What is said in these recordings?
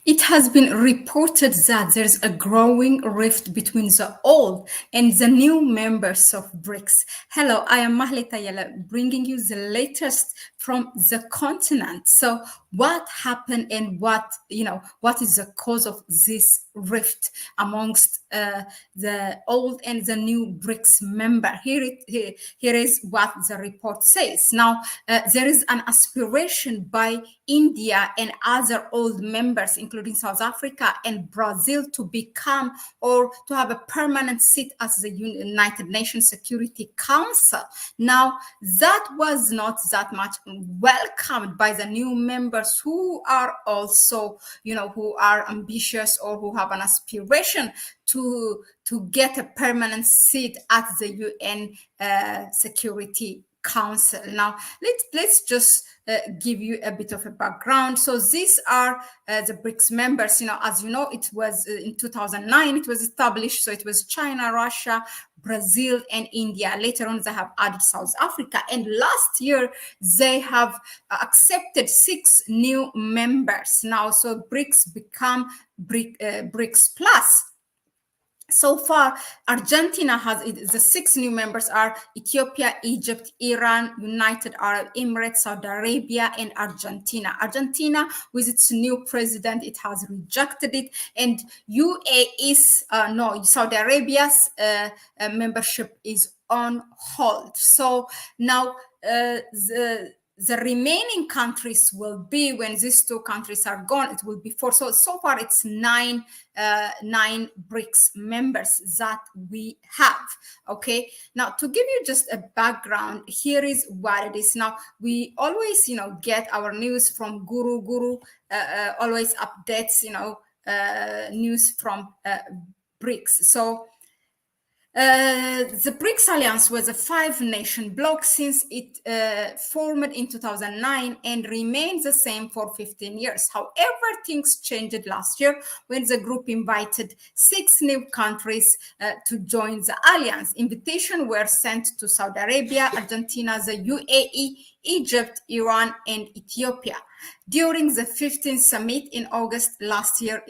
It has been reported that there's a growing rift between the old and the new members of Brics. Hello, I am Mahlet Ayele, bringing you the latest from the continent. So, what happened and what is the cause of this rift amongst the old and the new Brics member? Here is what the report says. Now, there is an aspiration by India and other old members, including South Africa and Brazil, to become or to have a permanent seat as the United Nations Security Council. Now, that was not that much welcomed by the new members who are also, who are ambitious or who have an aspiration to get a permanent seat at the UN Security Council. Now, let's just give you a bit of a background. So these are the BRICS members. As you know, it was in 2009, it was established. So it was China, Russia, Brazil, and India. Later on, they have added South Africa. And last year, they have accepted 6 new members now. So BRICS become BRICS Plus. So far, Argentina has the 6 new members are Ethiopia, Egypt, Iran, United Arab Emirates, Saudi Arabia, and Argentina. Argentina, with its new president, it has rejected it, and Saudi Arabia's membership is on hold. So now the remaining countries will be, when these 2 countries are gone, it will be 4. So far it's 9 BRICS members that we have. Okay, now to give you just a background, here is what it is. Now we always get our news from Guru always updates news from BRICS. So the BRICS Alliance was a 5-nation bloc since it formed in 2009 and remains the same for 15 years. However, things changed last year when the group invited 6 new countries to join the alliance. Invitations were sent to Saudi Arabia, Argentina, the UAE, Egypt, Iran, and Ethiopia. During the 15th summit in August last year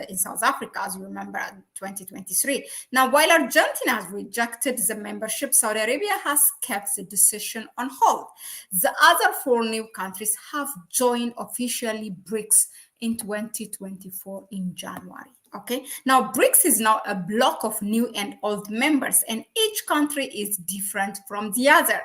in South Africa, as you remember, 2023. Now, while Argentina has rejected the membership, Saudi Arabia has kept the decision on hold. The other 4 new countries have joined officially BRICS in 2024 in January. Okay, now BRICS is now a block of new and old members, and each country is different from the other.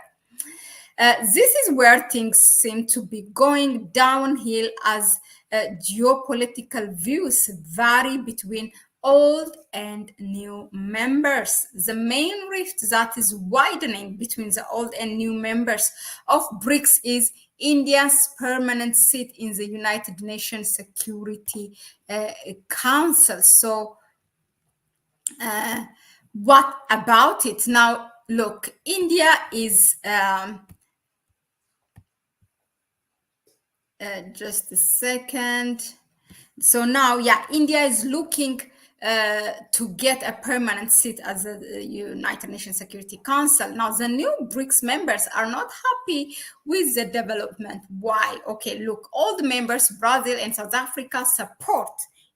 This is where things seem to be going downhill as geopolitical views vary between old and new members. The main rift that is widening between the old and new members of BRICS is India's permanent seat in the United Nations Security Council. So what about it? Now, look, India is... just a second. So now, India is looking to get a permanent seat as the United Nations Security Council. Now, the new BRICS members are not happy with the development. Why? Okay, look, all the members, Brazil and South Africa, support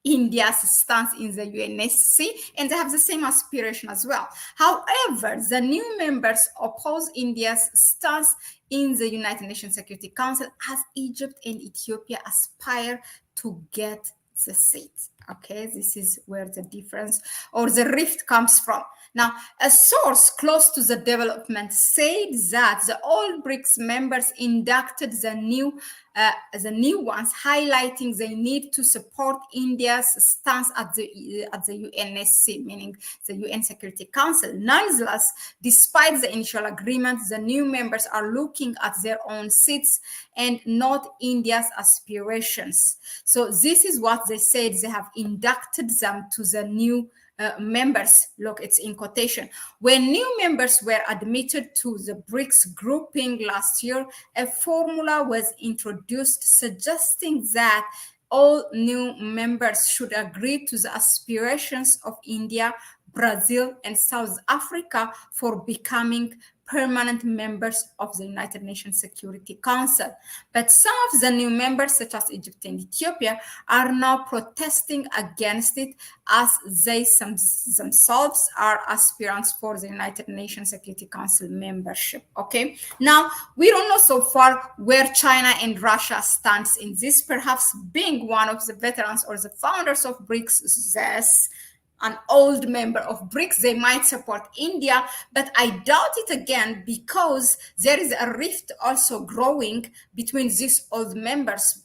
India's stance in the UNSC, and they have the same aspiration as well. However, the new members oppose India's stance in the United Nations Security Council as Egypt and Ethiopia aspire to get the seat. Okay, this is where the difference or the rift comes from. Now, a source close to the development said that the old BRICS members inducted the new ones, highlighting the need to support India's stance at the UNSC, meaning the UN Security Council. Nonetheless, despite the initial agreement, the new members are looking at their own seats and not India's aspirations. So this is what they said. They have inducted them to the new members. Look, it's in quotation. When new members were admitted to the BRICS grouping last year, a formula was introduced suggesting that all new members should agree to the aspirations of India, Brazil, and South Africa for becoming permanent members of the United Nations Security Council. But some of the new members, such as Egypt and Ethiopia, are now protesting against it, as they themselves are aspirants for the United Nations Security Council membership. Okay, now we don't know so far where China and Russia stands in this. Perhaps being one of the veterans or the founders of BRICS, yes, an old member of BRICS, they might support India, but I doubt it again, because there is a rift also growing between these old members,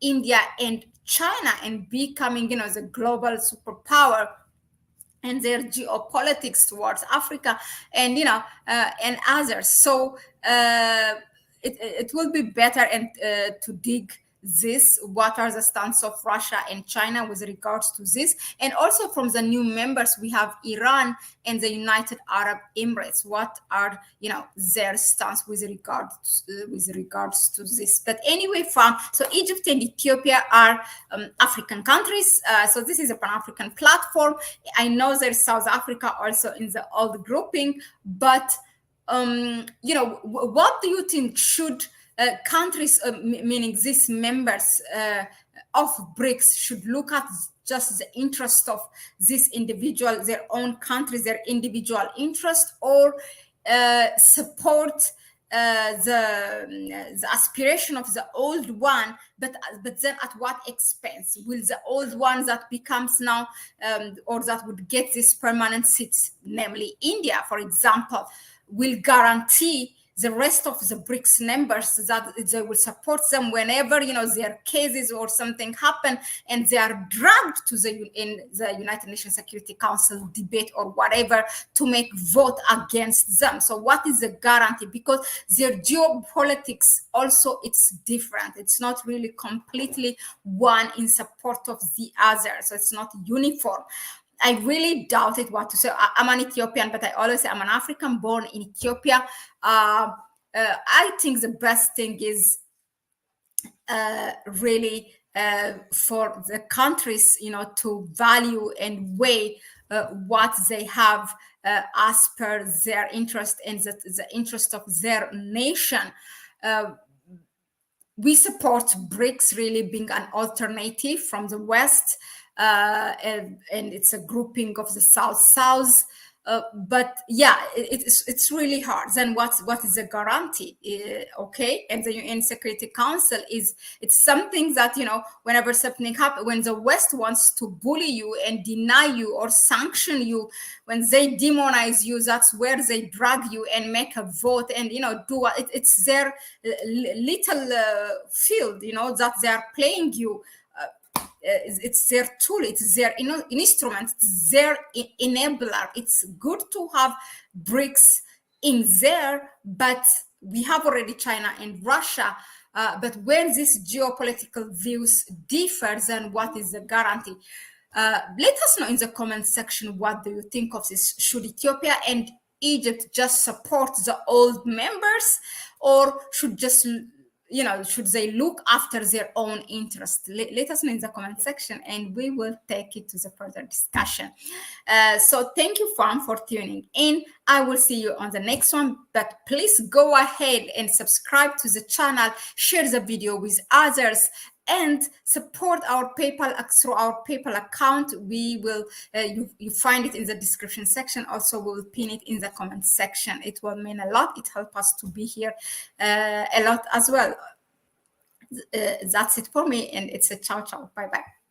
India and China, and becoming, the global superpower, and their geopolitics towards Africa, and and others. So it will be better and to dig this, what are the stance of Russia and China with regards to this, and also from the new members we have Iran and the United Arab Emirates, what are their stance with regards to this. But anyway, so Egypt and Ethiopia are African countries, so this is a Pan-African platform. I know there's South Africa also in the old grouping, but what do you think should countries, meaning these members of BRICS, should look at just the interest of this individual, their own countries, their individual interest, or support the aspiration of the old one, but then at what expense? Will the old one that becomes now, or that would get this permanent seats, namely India, for example, will guarantee the rest of the BRICS members that they will support them whenever their cases or something happen and they are dragged to in the United Nations Security Council debate or whatever to make vote against them? So what is the guarantee? Because their geopolitics also, it's different. It's not really completely one in support of the other. So it's not uniform. I really doubted what to say. I'm an Ethiopian, but I always say I'm an African born in Ethiopia. I think the best thing is really for the countries, to value and weigh what they have as per their interest and the interest of their nation. We support BRICS really being an alternative from the West. And it's a grouping of the South. But yeah, it's really hard. Then what is the guarantee? Okay, and the UN Security Council it's something that whenever something happens, when the West wants to bully you and deny you or sanction you, when they demonize you, that's where they drag you and make a vote and do it's their little field, that they are playing you. It's their tool, it's their instrument, it's their enabler. It's good to have BRICS in there, but we have already China and Russia. But when these geopolitical views differ, then what is the guarantee? Let us know in the comment section, what do you think of this? Should Ethiopia and Egypt just support the old members, or should they look after their own interest? Let us know in the comment section, and we will take it to the further discussion. So thank you, fam, for tuning in. I will see you on the next one, but please go ahead and subscribe to the channel, share the video with others, and support our PayPal through our PayPal account. We will, you find it in the description section. Also, we will pin it in the comment section. It will mean a lot. It helps us to be here a lot as well. That's it for me, and it's a ciao. Bye-bye.